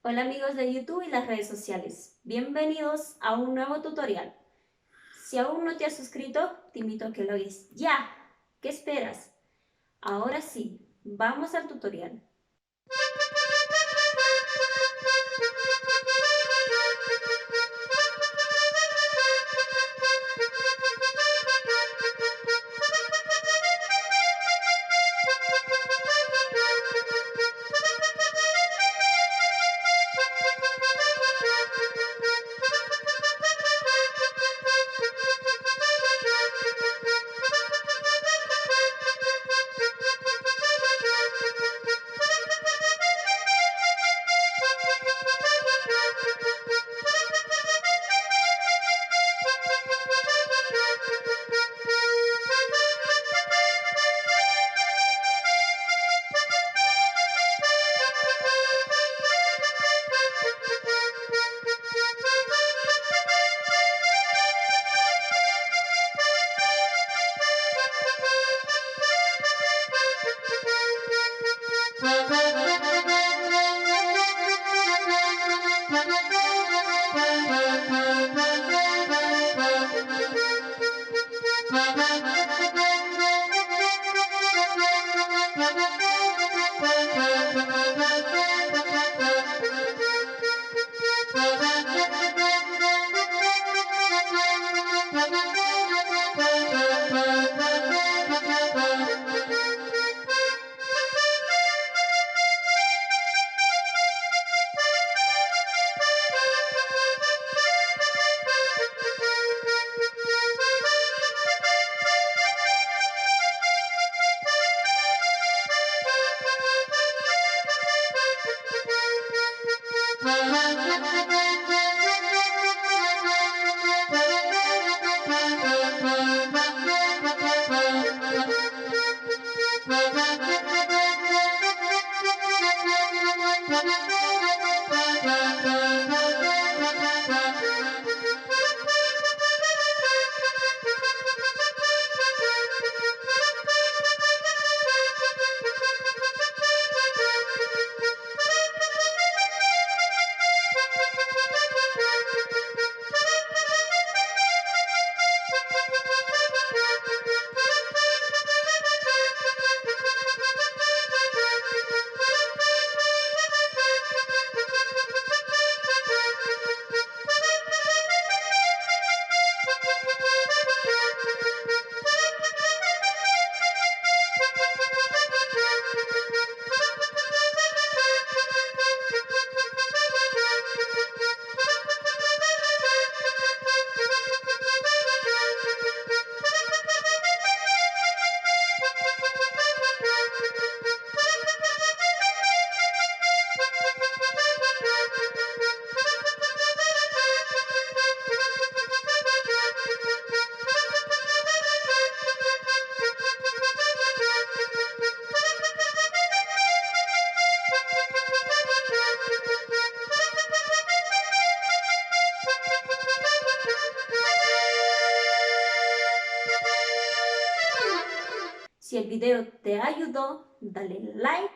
Hola amigos de YouTube y las redes sociales, bienvenidos a un nuevo tutorial. Si aún no te has suscrito, te invito a que lo hagas ya. ¿Qué esperas? Ahora sí, vamos al tutorial. Si el video te ayudó, dale like,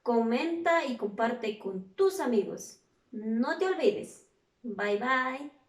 comenta y comparte con tus amigos. No te olvides. Bye bye.